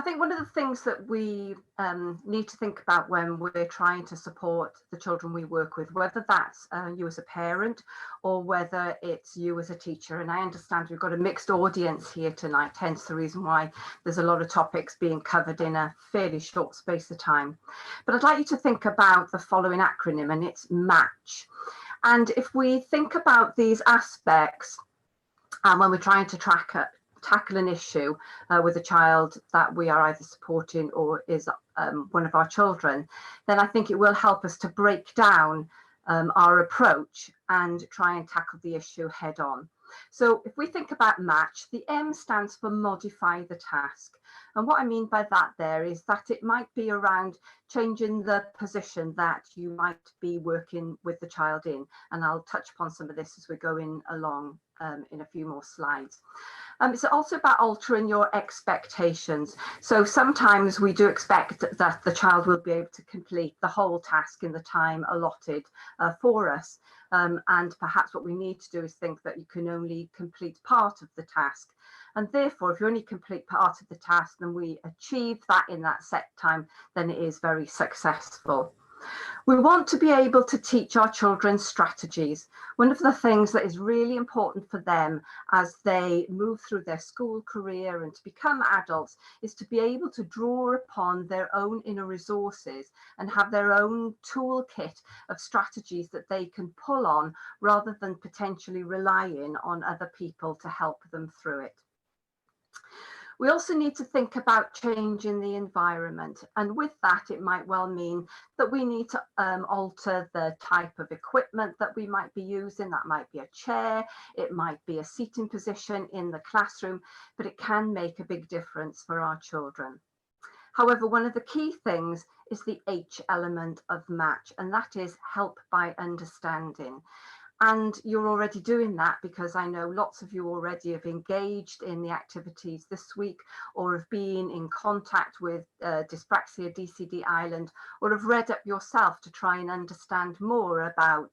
think one of the things that we need to think about when we're trying to support the children we work with, whether that's you as a parent or whether it's you as a teacher, and I understand we've got a mixed audience here tonight, hence the reason why there's a lot of topics being covered in a fairly short space of time. But I'd like you to think about the following acronym, and it's MATCH. And if we think about these aspects, and when we're trying to tackle an issue with a child that we are either supporting or is one of our children, then I think it will help us to break down our approach and try and tackle the issue head on. So if we think about MATCH, the M stands for modify the task. And what I mean by that there is that it might be around changing the position that you might be working with the child in. And I'll touch upon some of this as we're going along in a few more slides. It's also about altering your expectations. So sometimes we do expect that the child will be able to complete the whole task in the time allotted for us. And perhaps what we need to do is think that you can only complete part of the task. And therefore, if you only complete part of the task, then we achieve that in that set time, then it is very successful. We want to be able to teach our children strategies. One of the things that is really important for them as they move through their school career and to become adults is to be able to draw upon their own inner resources and have their own toolkit of strategies that they can pull on rather than potentially relying on other people to help them through it. We also need to think about changing the environment, and with that it might well mean that we need to alter the type of equipment that we might be using. That might be a chair, it might be a seating position in the classroom, but it can make a big difference for our children. However, one of the key things is the H element of MATCH, and that is help by understanding. And you're already doing that because I know lots of you already have engaged in the activities this week or have been in contact with Dyspraxia DCD Ireland or have read up yourself to try and understand more about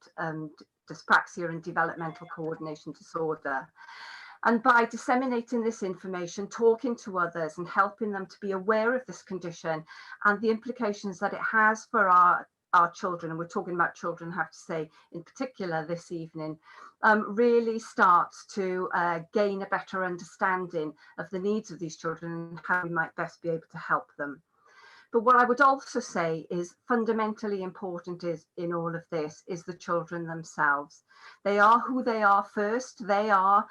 dyspraxia and developmental coordination disorder. And by disseminating this information, talking to others and helping them to be aware of this condition and the implications that it has for our children, and we're talking about children, I have to say, in particular this evening, really starts to gain a better understanding of the needs of these children and how we might best be able to help them. But what I would also say is fundamentally important is in all of this is the children themselves. They are who they are first. They are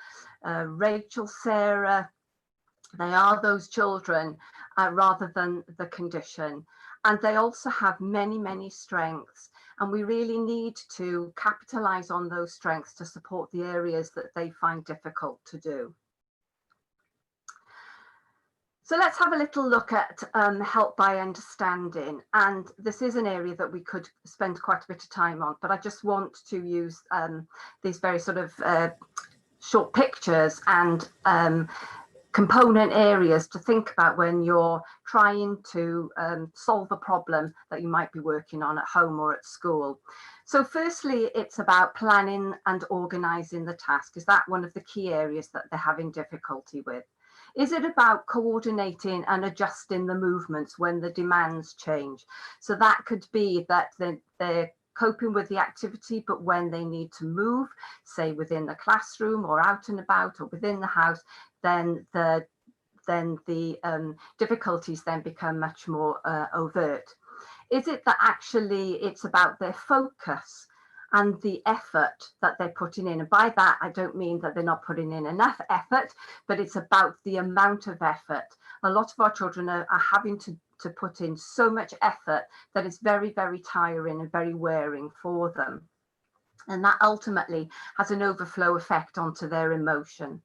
Rachel, Sarah, they are those children rather than the condition. And they also have many, many strengths. And we really need to capitalize on those strengths to support the areas that they find difficult to do. So let's have a little look at help by understanding. And this is an area that we could spend quite a bit of time on, but I just want to use these very sort of short pictures and component areas to think about when you're trying to solve a problem that you might be working on at home or at school. So firstly, it's about planning and organising the task. Is that one of the key areas that they're having difficulty with? Is it about coordinating and adjusting the movements when the demands change? So that could be that they're coping with the activity, but when they need to move, say within the classroom or out and about or within the house, then the difficulties then become much more overt. Is it that actually it's about their focus and the effort that they're putting in? And by that, I don't mean that they're not putting in enough effort, but it's about the amount of effort. A lot of our children are having to put in so much effort that it's very, very tiring and very wearing for them. And that ultimately has an overflow effect onto their emotion.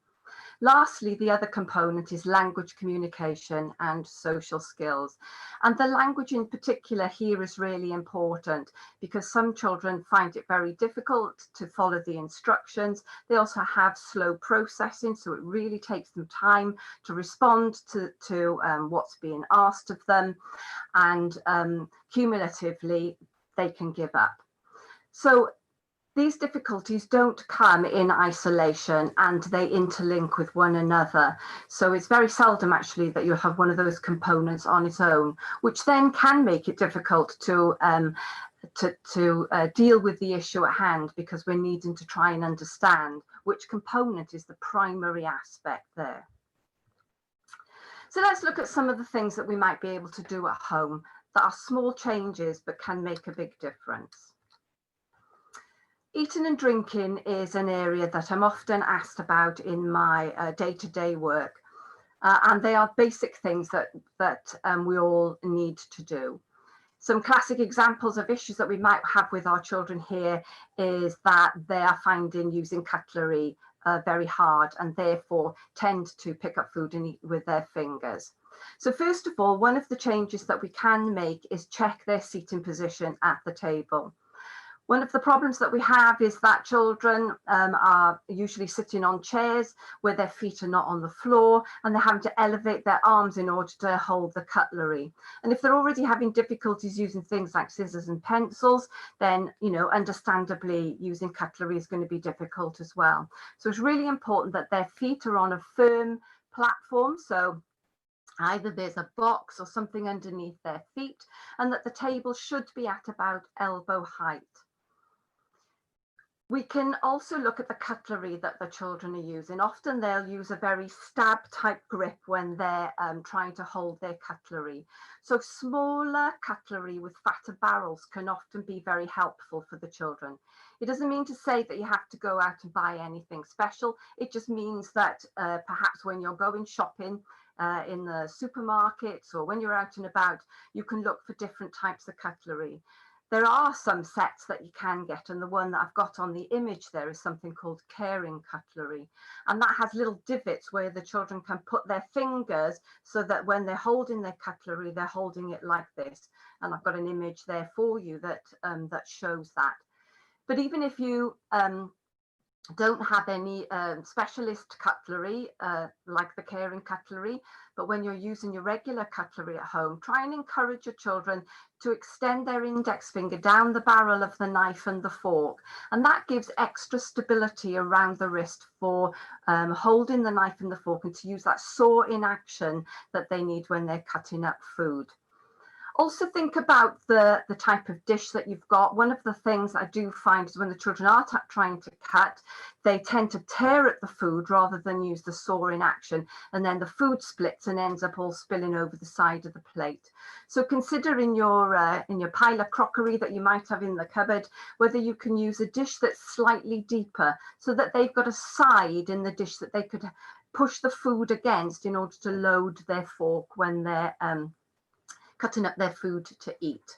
Lastly, the other component is language communication and social skills. And the language in particular here is really important because some children find it very difficult to follow the instructions. They also have slow processing, so it really takes them time to respond to what's being asked of them. And cumulatively, they can give up. So these difficulties don't come in isolation and they interlink with one another. So it's very seldom actually that you have one of those components on its own, which then can make it difficult to deal with the issue at hand, because we're needing to try and understand which component is the primary aspect there. So let's look at some of the things that we might be able to do at home that are small changes but can make a big difference. Eating and drinking is an area that I'm often asked about in my day-to-day work, and they are basic things that we all need to do. Some classic examples of issues that we might have with our children here is that they are finding using cutlery very hard, and therefore tend to pick up food and eat with their fingers. So first of all, one of the changes that we can make is check their seating position at the table. One of the problems that we have is that children are usually sitting on chairs where their feet are not on the floor, and they're having to elevate their arms in order to hold the cutlery. And if they're already having difficulties using things like scissors and pencils, then, you know, understandably using cutlery is going to be difficult as well. So it's really important that their feet are on a firm platform. So either there's a box or something underneath their feet, and that the table should be at about elbow height. We can also look at the cutlery that the children are using. Often they'll use a very stab type grip when they're trying to hold their cutlery. So smaller cutlery with fatter barrels can often be very helpful for the children. It doesn't mean to say that you have to go out and buy anything special. It just means that perhaps when you're going shopping in the supermarkets, or when you're out and about, you can look for different types of cutlery. There are some sets that you can get, and the one that I've got on the image there is something called caring cutlery, and that has little divots where the children can put their fingers so that when they're holding their cutlery, they're holding it like this. And I've got an image there for you that that shows that. But even if you don't have any specialist cutlery like the caring cutlery, but when you're using your regular cutlery at home, try and encourage your children to extend their index finger down the barrel of the knife and the fork, and that gives extra stability around the wrist for holding the knife and the fork, and to use that saw in action that they need when they're cutting up food. Also think about the type of dish that you've got. One of the things I do find is when the children are trying to cut, they tend to tear at the food rather than use the saw in action, and then the food splits and ends up all spilling over the side of the plate. So consider in your pile of crockery that you might have in the cupboard, whether you can use a dish that's slightly deeper, so that they've got a side in the dish that they could push the food against in order to load their fork when they're cutting up their food to eat.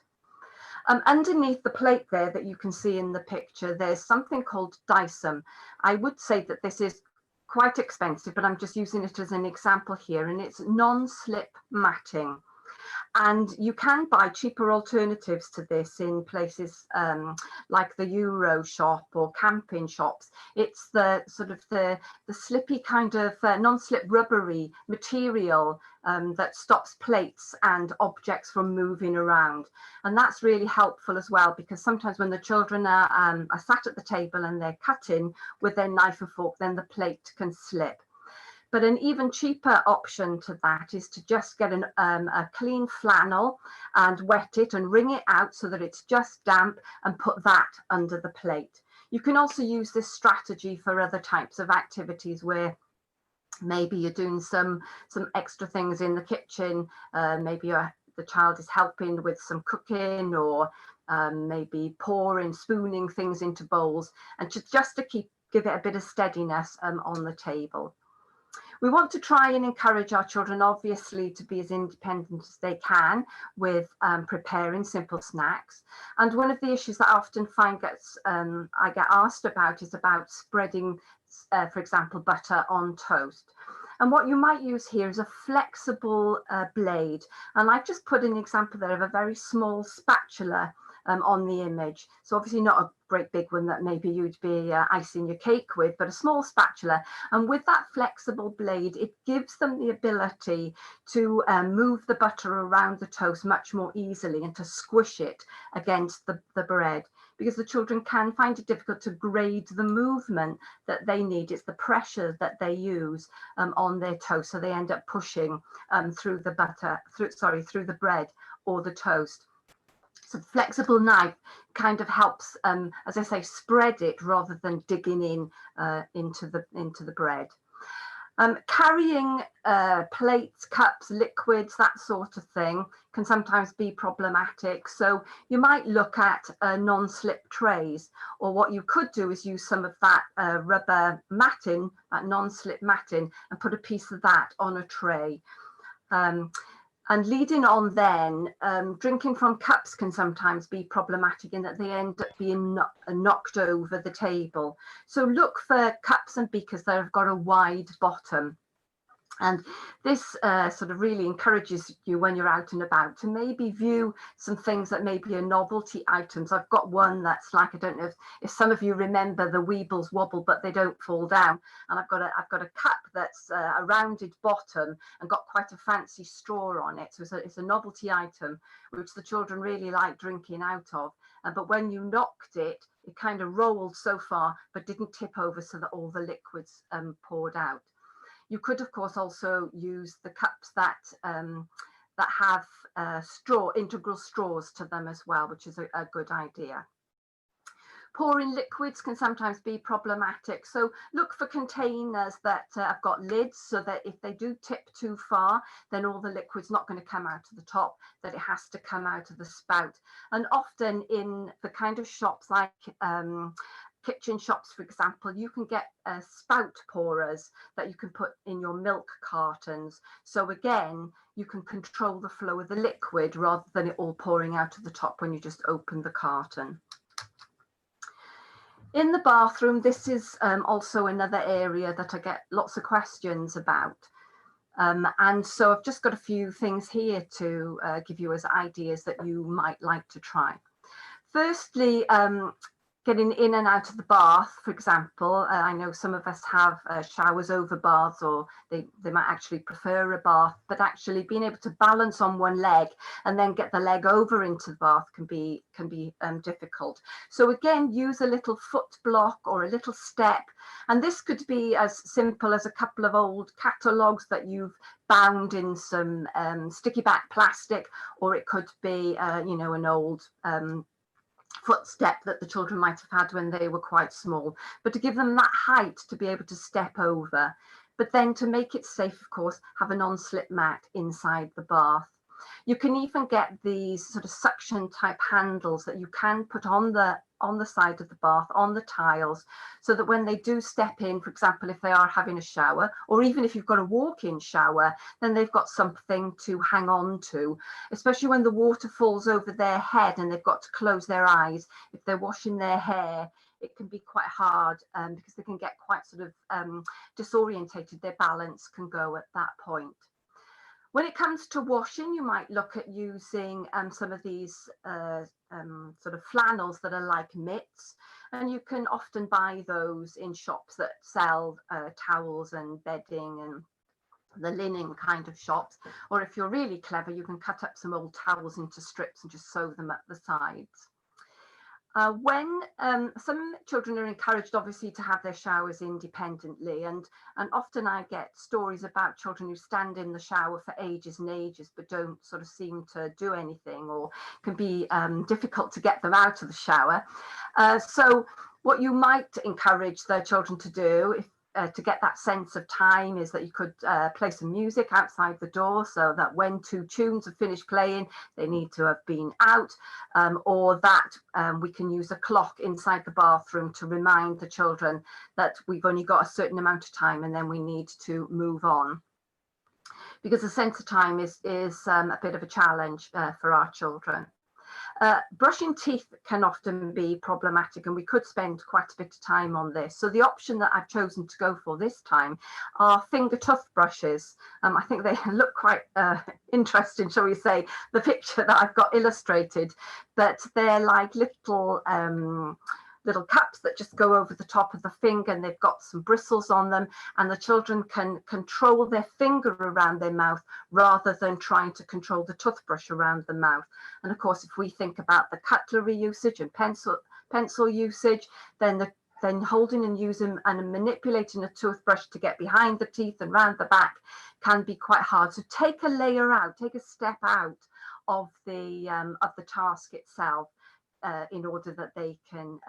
Underneath the plate there that you can see in the picture, there's something called Dyspraxia. I would say that this is quite expensive, but I'm just using it as an example here, and it's non-slip matting. And you can buy cheaper alternatives to this in places like the Euro shop or camping shops. It's the sort of the slippy kind of non-slip rubbery material that stops plates and objects from moving around. And that's really helpful as well, because sometimes when the children are sat at the table and they're cutting with their knife and fork, then the plate can slip. But an even cheaper option to that is to just get a clean flannel and wet it and wring it out so that it's just damp, and put that under the plate. You can also use this strategy for other types of activities where maybe you're doing some extra things in the kitchen. Maybe the child is helping with some cooking, or maybe pouring, spooning things into bowls, and just to give it a bit of steadiness on the table. We want to try and encourage our children, obviously, to be as independent as they can with preparing simple snacks. And one of the issues that I often find I get asked about is about spreading, for example, butter on toast. And what you might use here is a flexible blade. And I've just put an example there of a very small spatula on the image. So obviously not a great big one that maybe you'd be icing your cake with, but a small spatula. And with that flexible blade, it gives them the ability to move the butter around the toast much more easily, and to squish it against the bread. because the children can find it difficult to grade the movement that they need. It's the pressure that they use on their toast, so they end up pushing through the bread or the toast. So the flexible knife kind of helps, as I say, spread it rather than digging in into the bread. Carrying plates, cups, liquids, that sort of thing can sometimes be problematic. So you might look at non-slip trays, or what you could do is use some of that rubber matting, that non-slip matting, and put a piece of that on a tray. And leading on then, drinking from cups can sometimes be problematic in that they end up being knocked over the table. So look for cups and beakers that have got a wide bottom. And this sort of really encourages you when you're out and about to maybe view some things that maybe are novelty items. I've got one that's like, I don't know if some of you remember the Weebles wobble, but they don't fall down. And I've got a cup that's a rounded bottom and got quite a fancy straw on it. So it's a novelty item, which the children really like drinking out of. But when you knocked it, it kind of rolled so far, but didn't tip over so that all the liquids poured out. You could, of course, also use the cups that have integral straws to them as well, which is a good idea. Pouring liquids can sometimes be problematic. So look for containers that have got lids so that if they do tip too far, then all the liquid's not going to come out of the top, that it has to come out of the spout. And often in the kind of shops like kitchen shops, for example, you can get spout pourers that you can put in your milk cartons. So again, you can control the flow of the liquid rather than it all pouring out of the top when you just open the carton. In the bathroom, this is also another area that I get lots of questions about. And so I've just got a few things here to give you as ideas that you might like to try. Firstly, getting in and out of the bath, for example. I know some of us have showers over baths, or they might actually prefer a bath, but actually being able to balance on one leg and then get the leg over into the bath can be difficult. So again, use a little foot block or a little step. And this could be as simple as a couple of old catalogues that you've bound in some sticky back plastic, or it could be, an old footstep that the children might have had when they were quite small, but to give them that height to be able to step over. But then to make it safe, of course, have a non-slip mat inside the bath. You can even get these sort of suction type handles that you can put on the side of the bath, on the tiles, so that when they do step in, for example, if they are having a shower, or even if you've got a walk-in shower, then they've got something to hang on to, especially when the water falls over their head and they've got to close their eyes. If they're washing their hair, it can be quite hard because they can get quite sort of disorientated. Their balance can go at that point. When it comes to washing, you might look at using some of these sort of flannels that are like mitts, and you can often buy those in shops that sell towels and bedding and the linen kind of shops. Or if you're really clever, you can cut up some old towels into strips and just sew them at the sides. When some children are encouraged, obviously, to have their showers independently, and often I get stories about children who stand in the shower for ages and ages, but don't sort of seem to do anything, or can be difficult to get them out of the shower. So what you might encourage the children to do, to get that sense of time, is that you could play some music outside the door, so that when 2 tunes have finished playing, they need to have been out, or that we can use a clock inside the bathroom to remind the children that we've only got a certain amount of time and then we need to move on. Because the sense of time is a bit of a challenge for our children. Brushing teeth can often be problematic, and we could spend quite a bit of time on this. So the option that I've chosen to go for this time are finger toothbrushes. I think they look quite interesting, shall we say, the picture that I've got illustrated, but they're like little cups that just go over the top of the finger, and they've got some bristles on them, and the children can control their finger around their mouth rather than trying to control the toothbrush around the mouth. And of course, if we think about the cutlery usage and pencil usage, then holding and using and manipulating a toothbrush to get behind the teeth and round the back can be quite hard. So take a layer out, take a step out of the task itself in order that they can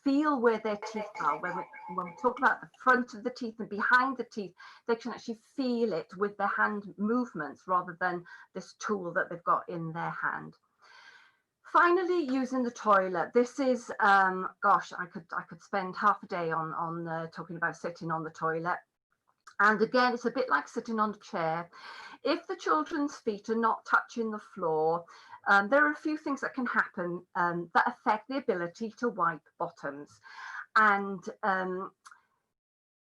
feel where their teeth are. When we talk about the front of the teeth and behind the teeth, they can actually feel it with their hand movements rather than this tool that they've got in their hand. Finally, using the toilet. This is, gosh, I could spend half a day on talking about sitting on the toilet. And again, it's a bit like sitting on a chair. If the children's feet are not touching the floor, there are a few things that can happen that affect the ability to wipe bottoms. And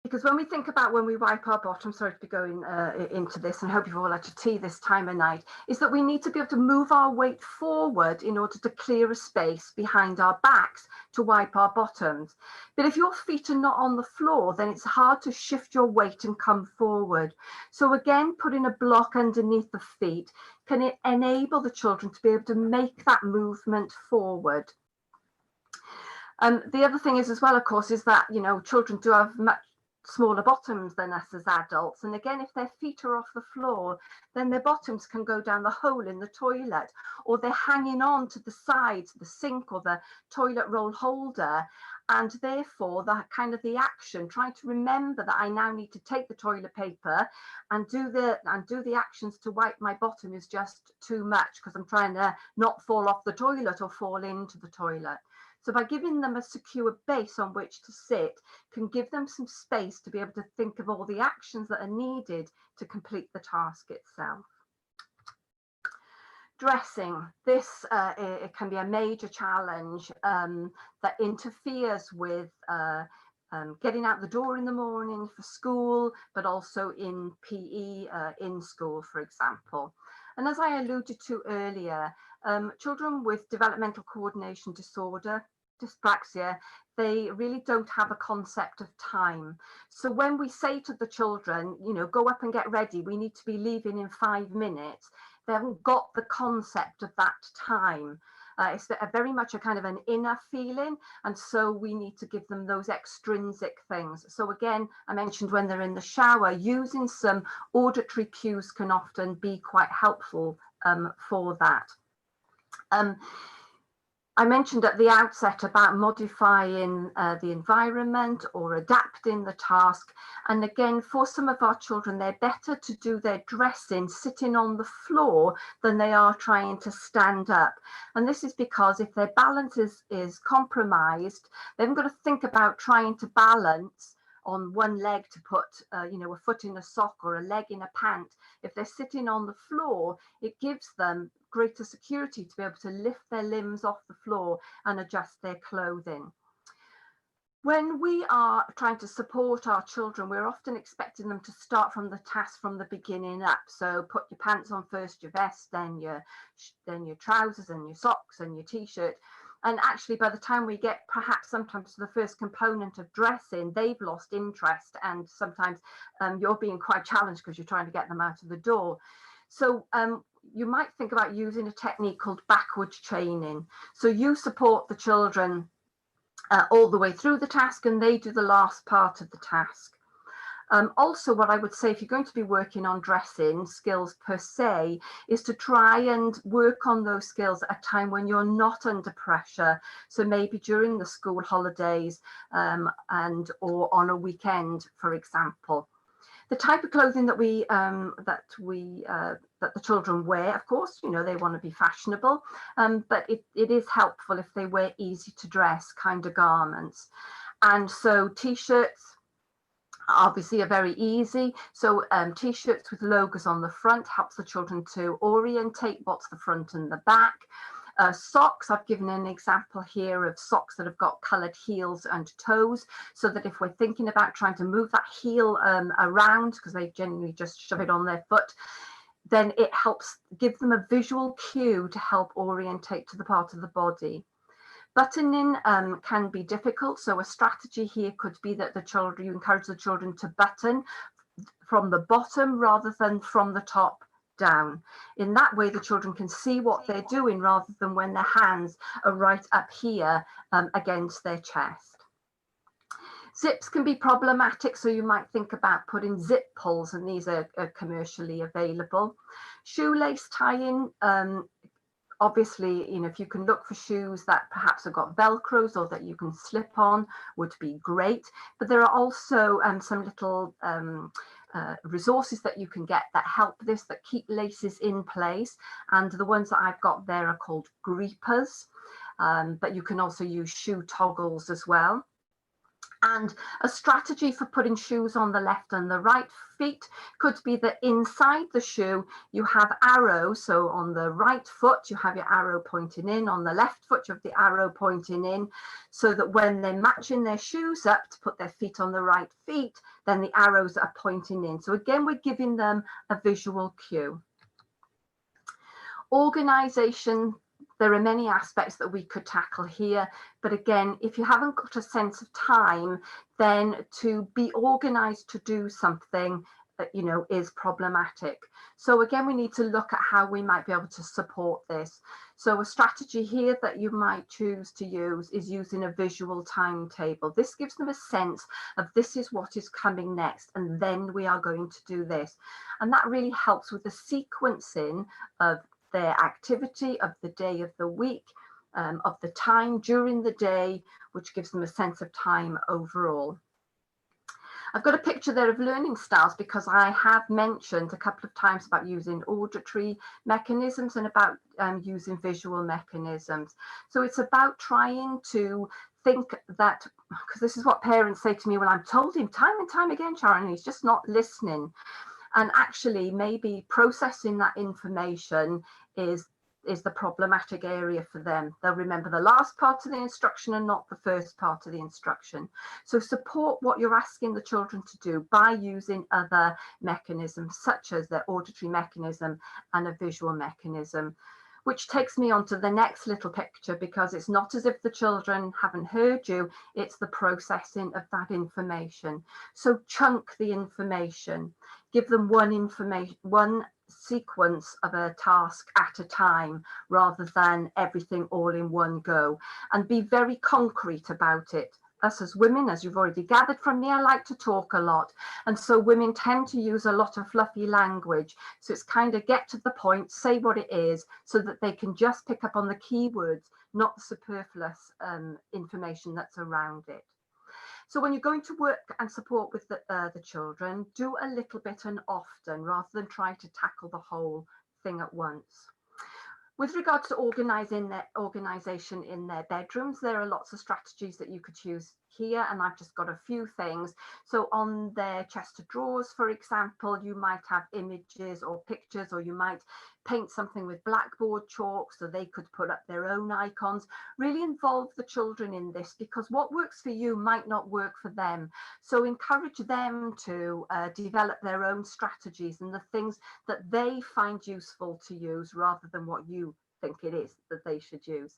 because when we think about when we wipe our bottoms, sorry to be going into this, and I hope you've all had your tea this time of night, is that we need to be able to move our weight forward in order to clear a space behind our backs to wipe our bottoms. But if your feet are not on the floor, then it's hard to shift your weight and come forward. So again, putting a block underneath the feet can enable the children to be able to make that movement forward. The other thing is as well, of course, is that, you know, children do have much smaller bottoms than us as adults, and again, if their feet are off the floor, then their bottoms can go down the hole in the toilet, or they're hanging on to the sides, the sink or the toilet roll holder, and therefore that kind of the action, trying to remember that I now need to take the toilet paper and do the actions to wipe my bottom is just too much because I'm trying to not fall off the toilet or fall into the toilet. So by giving them a secure base on which to sit can give them some space to be able to think of all the actions that are needed to complete the task itself. Dressing. This it can be a major challenge that interferes with getting out the door in the morning for school, but also in PE in school, for example. And as I alluded to earlier, children with developmental coordination disorder, dyspraxia, they really don't have a concept of time. So when we say to the children, you know, go up and get ready, we need to be leaving in 5 minutes, they haven't got the concept of that time. It's very much a kind of an inner feeling, and so we need to give them those extrinsic things. So again, I mentioned when they're in the shower, using some auditory cues can often be quite helpful for that. I mentioned at the outset about modifying the environment or adapting the task. And again, for some of our children, they're better to do their dressing sitting on the floor than they are trying to stand up. And this is because if their balance is compromised, they've got to think about trying to balance on one leg to put, you know, a foot in a sock or a leg in a pant. If they're sitting on the floor, it gives them greater security to be able to lift their limbs off the floor and adjust their clothing. When we are trying to support our children, we're often expecting them to start from the task from the beginning up. So put your pants on first, your vest, then your trousers and your socks and your t-shirt. And actually, by the time we get perhaps sometimes to the first component of dressing, they've lost interest, and sometimes you're being quite challenged because you're trying to get them out of the door. So you might think about using a technique called backwards chaining. So you support the children all the way through the task, and they do the last part of the task. Also, what I would say, if you're going to be working on dressing skills per se, is to try and work on those skills at a time when you're not under pressure. So maybe during the school holidays or on a weekend, for example. The type of clothing that the children wear, of course, you know, they want to be fashionable, but it is helpful if they wear easy to dress kind of garments. And so t-shirts obviously are very easy. So t-shirts with logos on the front helps the children to orientate what's the front and the back. Socks, I've given an example here of socks that have got coloured heels and toes, so that if we're thinking about trying to move that heel around, because they generally just shove it on their foot, then it helps give them a visual cue to help orientate to the part of the body. Buttoning can be difficult, so a strategy here could be that you encourage the children to button from the bottom rather than from the top down. In that way, the children can see what they're doing rather than when their hands are right up here against their chest. Zips can be problematic, so you might think about putting zip pulls, and these are commercially available. Shoelace tying, obviously, you know, if you can look for shoes that perhaps have got Velcros or that you can slip on, would be great. But there are also some little resources that you can get that help this, that keep laces in place. And the ones that I've got there are called greepers, but you can also use shoe toggles as well. And a strategy for putting shoes on the left and the right feet could be that inside the shoe you have arrows. So on the right foot you have your arrow pointing in, on the left foot you have the arrow pointing in, so that when they're matching their shoes up to put their feet on the right feet, then the arrows are pointing in. So again, we're giving them a visual cue. Organisation. There are many aspects that we could tackle here, but again, if you haven't got a sense of time, then to be organised to do something that, you know, is problematic. So again, we need to look at how we might be able to support this. So a strategy here that you might choose to use is using a visual timetable. This gives them a sense of this is what is coming next, and then we are going to do this. And that really helps with the sequencing of their activity, of the day of the week, of the time during the day, which gives them a sense of time overall. I've got a picture there of learning styles because I have mentioned a couple of times about using auditory mechanisms and about using visual mechanisms. So it's about trying to think that, because this is what parents say to me when I'm told him time and time again, Sharon, he's just not listening. And actually maybe processing that information is the problematic area for them. They'll remember the last part of the instruction and not the first part of the instruction. So support what you're asking the children to do by using other mechanisms, such as the auditory mechanism and a visual mechanism. Which takes me on to the next little picture, because it's not as if the children haven't heard you, it's the processing of that information. So chunk the information, give them one sequence of a task at a time, rather than everything all in one go, and be very concrete about it. Us as women, as you've already gathered from me, I like to talk a lot. And so women tend to use a lot of fluffy language. So it's kind of get to the point, say what it is, so that they can just pick up on the keywords, not the superfluous information that's around it. So when you're going to work and support with the children, do a little bit and often, rather than try to tackle the whole thing at once. With regards to organisation in their bedrooms, there are lots of strategies that you could use here, and I've just got a few things. So on their chest of drawers, for example, you might have images or pictures, or you might paint something with blackboard chalk so they could put up their own icons. Really involve the children in this, because what works for you might not work for them. So encourage them to develop their own strategies and the things that they find useful to use, rather than what you think it is that they should use.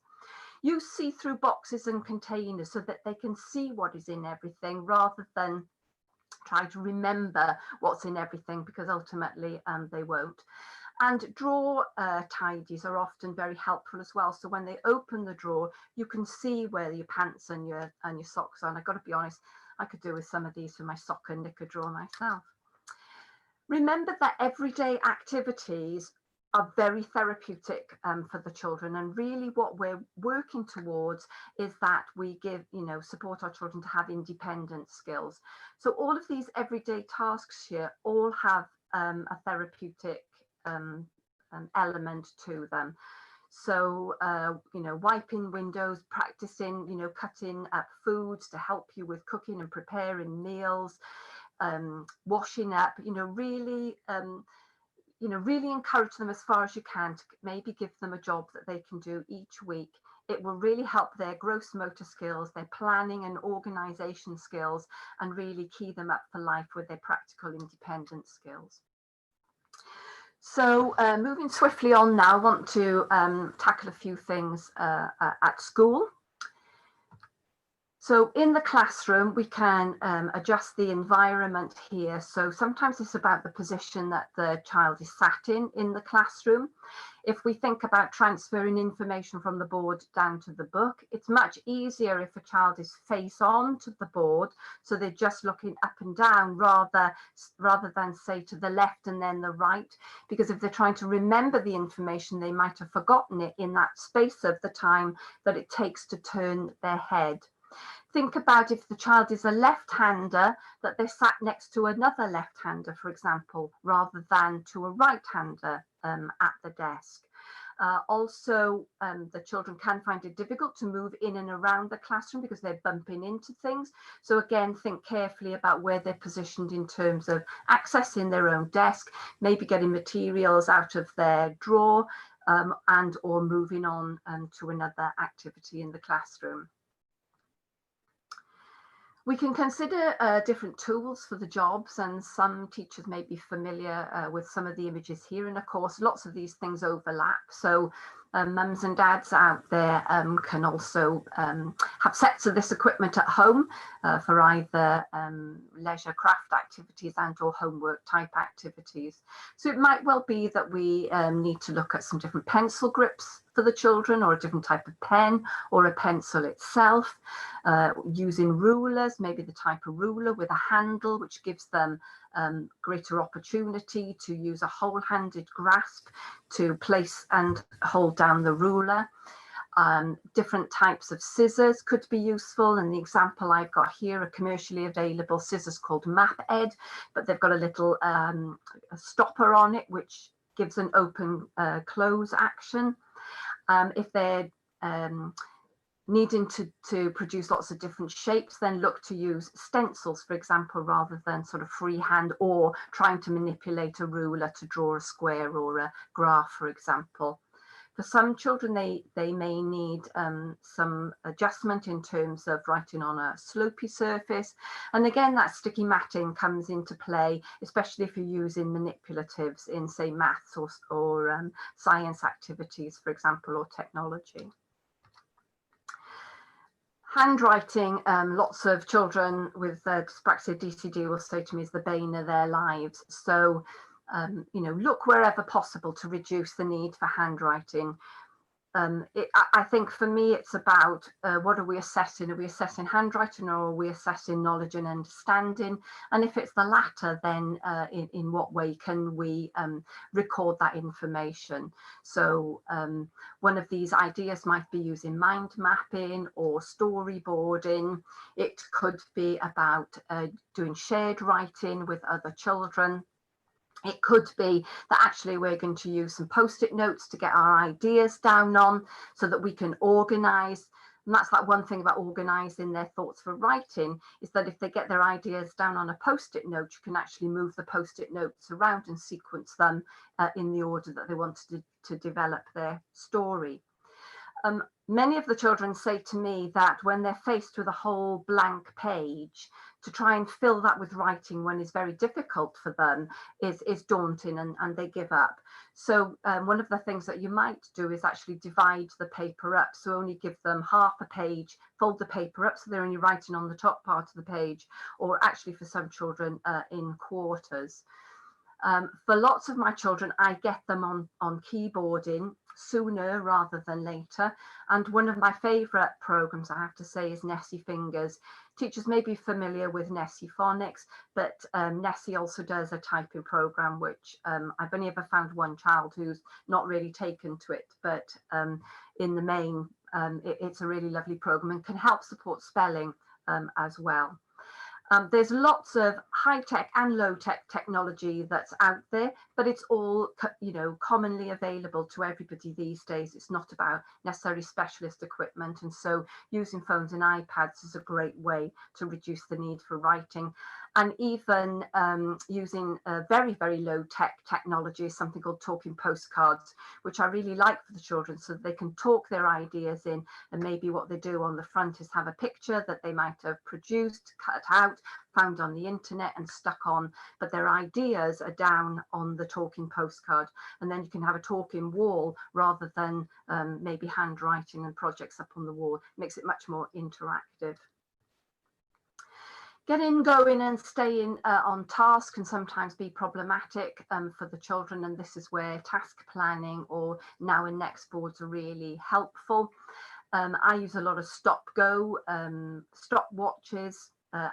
Use see-through boxes and containers so that they can see what is in everything, rather than try to remember what's in everything, because ultimately they won't. And drawer tidies are often very helpful as well. So when they open the drawer, you can see where your pants and your socks are. And I've got to be honest, I could do with some of these for my sock and knicker drawer myself. Remember that everyday activities are very therapeutic for the children, and really what we're working towards is that we support our children to have independent skills. So all of these everyday tasks here all have a therapeutic element to them. So wiping windows, practicing cutting up foods to help you with cooking and preparing meals, washing up, really encourage them as far as you can to maybe give them a job that they can do each week. It will really help their gross motor skills, their planning and organisation skills, and really key them up for life with their practical independent skills. So moving swiftly on now, I want to tackle a few things at school. So in the classroom, we can adjust the environment here. So sometimes it's about the position that the child is sat in the classroom. If we think about transferring information from the board down to the book, it's much easier if a child is face on to the board, so they're just looking up and down rather than say to the left and then the right, because if they're trying to remember the information, they might have forgotten it in that space of the time that it takes to turn their head. Think about if the child is a left-hander, that they're sat next to another left-hander, for example, rather than to a right-hander at the desk. Also, the children can find it difficult to move in and around the classroom because they're bumping into things. So again, think carefully about where they're positioned in terms of accessing their own desk, maybe getting materials out of their drawer, and or moving on to another activity in the classroom. We can consider different tools for the jobs, and some teachers may be familiar with some of the images here. And of course, lots of these things overlap. So mums and dads out there can also have sets of this equipment at home for either leisure craft activities and or homework type activities. So it might well be that we need to look at some different pencil grips for the children, or a different type of pen, or a pencil itself, using rulers, maybe the type of ruler with a handle, which gives them greater opportunity to use a whole-handed grasp to place and hold down the ruler. Different types of scissors could be useful, and the example I've got here are commercially available scissors called Map Ed, but they've got a little a stopper on it which gives an open close action. If they're needing to produce lots of different shapes, then look to use stencils, for example, rather than sort of freehand or trying to manipulate a ruler to draw a square or a graph, for example. For some children, they may need some adjustment in terms of writing on a slopey surface. And again, that sticky matting comes into play, especially if you're using manipulatives in, say, maths or science activities, for example, or technology. Handwriting, lots of children with dyspraxia DCD will say to me, is the bane of their lives. So you know, look wherever possible to reduce the need for handwriting. I think for me, it's about what are we assessing? Are we assessing handwriting, or are we assessing knowledge and understanding? And if it's the latter, then in what way can we record that information? So one of these ideas might be using mind mapping or storyboarding. It could be about doing shared writing with other children. It could be that actually we're going to use some post-it notes to get our ideas down on, so that we can organise. And that's that one thing about organising their thoughts for writing, is that if they get their ideas down on a post-it note, you can actually move the post-it notes around and sequence them in the order that they want to develop their story. Many of the children say to me that when they're faced with a whole blank page, to try and fill that with writing when it's very difficult for them is daunting, and they give up. So one of the things that you might do is actually divide the paper up. So only give them half a page, fold the paper up so they're only writing on the top part of the page, or actually for some children in quarters. For lots of my children, I get them on keyboarding sooner rather than later. And one of my favourite programmes, I have to say, is Nessie Fingers. Teachers may be familiar with Nessie Phonics, but Nessie also does a typing programme, which I've only ever found one child who's not really taken to it, but in the main, it's a really lovely programme and can help support spelling as well. There's lots of high-tech and low-tech technology that's out there, but it's all, you know, commonly available to everybody these days. It's not about necessarily specialist equipment, and so using phones and iPads is a great way to reduce the need for writing. And even using very, very low-tech technology, something called talking postcards, which I really like for the children, so that they can talk their ideas in, and maybe what they do on the front is have a picture that they might have produced, cut out, found on the internet and stuck on, but their ideas are down on the talking postcard. And then you can have a talking wall rather than maybe handwriting and projects up on the wall. It makes it much more interactive. Getting going and staying on task can sometimes be problematic for the children, and this is where task planning or now and next boards are really helpful. I use a lot of stop-go, stopwatches,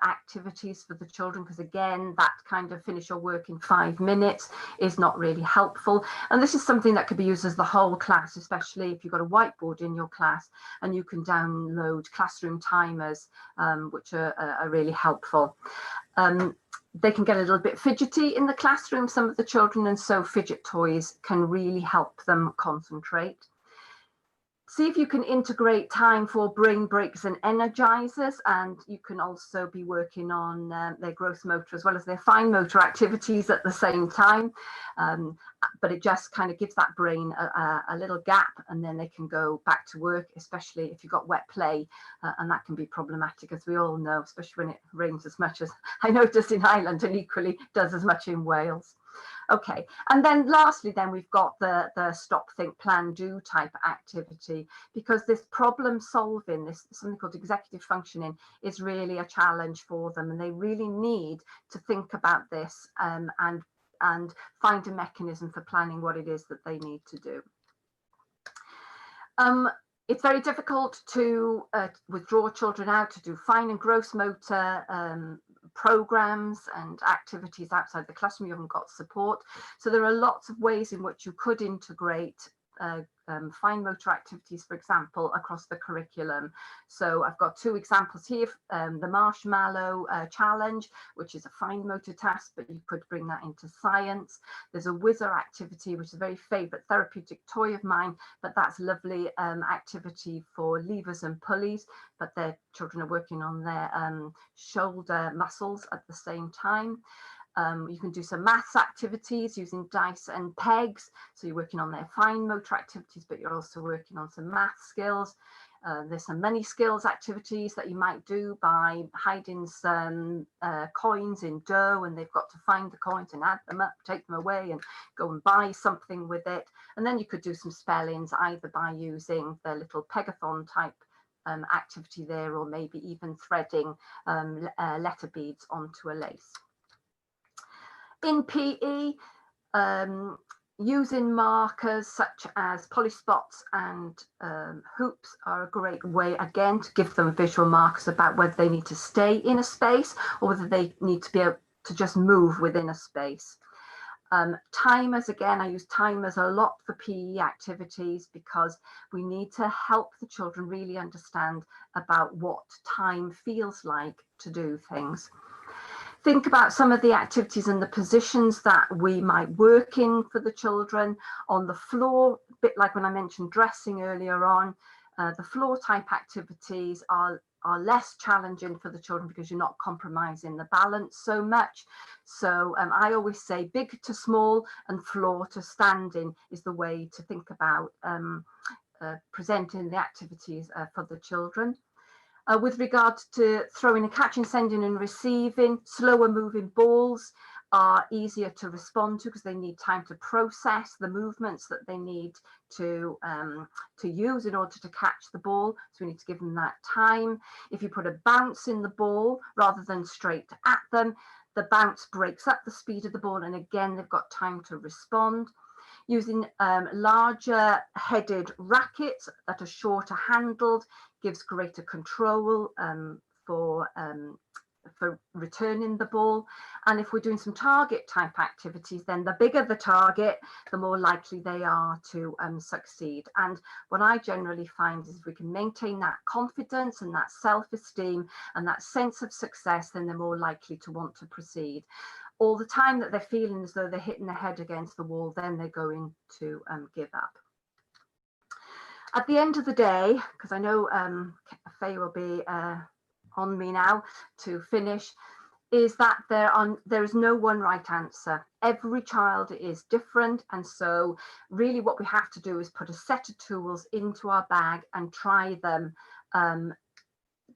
activities for the children, because again, that kind of finish your work in 5 minutes is not really helpful. And this is something that could be used as the whole class, especially if you've got a whiteboard in your class, and you can download classroom timers, which are really helpful. They can get a little bit fidgety in the classroom, some of the children, and so fidget toys can really help them concentrate. See if you can integrate time for brain breaks and energizers, and you can also be working on their gross motor as well as their fine motor activities at the same time. But it just kind of gives that brain a little gap, and then they can go back to work, especially if you've got wet play, and that can be problematic, as we all know, especially when it rains as much as I noticed in Ireland, and equally does as much in Wales. Okay, and then lastly, then we've got the stop, think, plan, do type activity, because this problem solving, this something called executive functioning, is really a challenge for them, and they really need to think about this and find a mechanism for planning what it is that they need to do. It's very difficult to withdraw children out to do fine and gross motor programs and activities outside the classroom. You haven't got support. So there are lots of ways in which you could integrate fine motor activities, for example, across the curriculum. So I've got 2 examples here. The marshmallow challenge, which is a fine motor task, but you could bring that into science. There's a whizzer activity, which is a very favorite therapeutic toy of mine, but that's lovely activity for levers and pulleys, but their children are working on their shoulder muscles at the same time. You can do some maths activities using dice and pegs. So you're working on their fine motor activities, but you're also working on some math skills. There's some money skills activities that you might do by hiding some coins in dough, and they've got to find the coins and add them up, take them away and go and buy something with it. And then you could do some spellings either by using the little pegathon type activity there, or maybe even threading letter beads onto a lace. In PE, using markers such as polyspots and hoops are a great way, again, to give them visual markers about whether they need to stay in a space or whether they need to be able to just move within a space. Timers, again, I use timers a lot for PE activities because we need to help the children really understand about what time feels like to do things. Think about some of the activities and the positions that we might work in for the children on the floor, a bit like when I mentioned dressing earlier on. The floor type activities are less challenging for the children because you're not compromising the balance so much. So I always say big to small and floor to standing is the way to think about presenting the activities for the children. With regard to throwing and catching, sending and receiving, slower moving balls are easier to respond to because they need time to process the movements that they need to use in order to catch the ball. So we need to give them that time. If you put a bounce in the ball rather than straight at them, the bounce breaks up the speed of the ball, and again, they've got time to respond. Using larger headed rackets that are shorter handled gives greater control for returning the ball. And if we're doing some target type activities, then the bigger the target, the more likely they are to succeed. And what I generally find is if we can maintain that confidence and that self-esteem and that sense of success, then they're more likely to want to proceed. All the time that they're feeling as though they're hitting their head against the wall, then they're going to give up. At the end of the day, because I know Faye will be on me now to finish, is that there is no one right answer. Every child is different, and so really what we have to do is put a set of tools into our bag and try them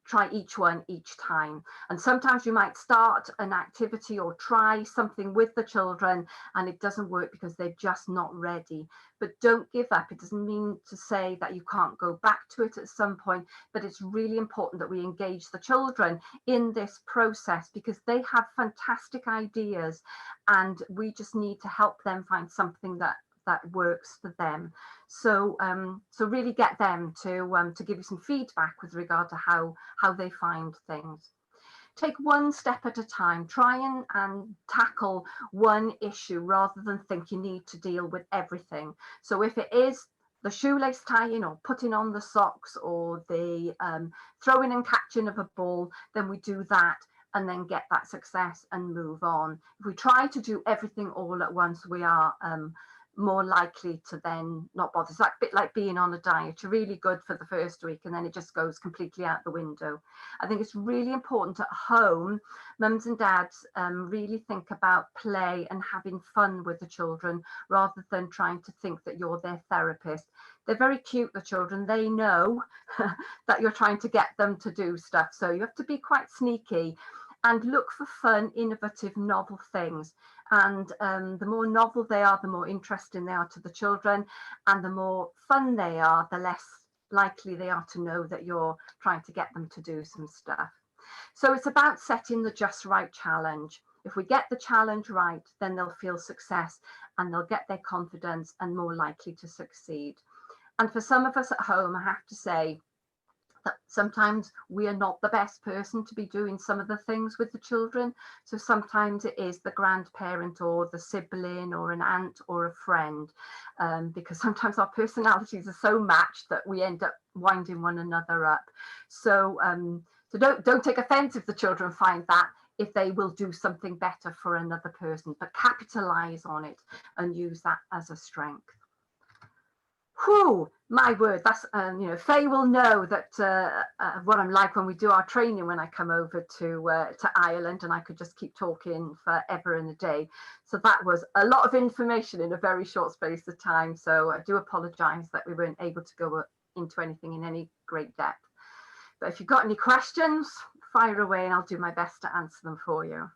try each one each time. And sometimes you might start an activity or try something with the children and it doesn't work because they're just not ready. But don't give up. It doesn't mean to say that you can't go back to it at some point, but it's really important that we engage the children in this process because they have fantastic ideas and we just need to help them find something that works for them. So so really get them to give you some feedback with regard to how they find things. Take one step at a time. Try and tackle one issue rather than think you need to deal with everything. So if it is the shoelace tying or putting on the socks or the throwing and catching of a ball, then we do that and then get that success and move on. If we try to do everything all at once, we are more likely to then not bother. It's like a bit like being on a diet. You're really good for the first week and then it just goes completely out the window. I think it's really important at home, mums and dads really think about play and having fun with the children rather than trying to think that you're their therapist. They're very cute, the children. They know that you're trying to get them to do stuff. So you have to be quite sneaky and look for fun, innovative, novel things. And the more novel they are, the more interesting they are to the children. And the more fun they are, the less likely they are to know that you're trying to get them to do some stuff. So it's about setting the just right challenge. If we get the challenge right, then they'll feel success and they'll get their confidence and more likely to succeed. And for some of us at home, I have to say, sometimes we are not the best person to be doing some of the things with the children. So sometimes it is the grandparent or the sibling or an aunt or a friend, because sometimes our personalities are so matched that we end up winding one another up. So so don't take offense if the children find that, if they will do something better for another person, but capitalize on it and use that as a strength. Whew, my word, that's, you know, Faye will know that what I'm like when we do our training when I come over to Ireland, and I could just keep talking forever and a day. So that was a lot of information in a very short space of time. So I do apologise that we weren't able to go into anything in any great depth. But if you've got any questions, fire away and I'll do my best to answer them for you.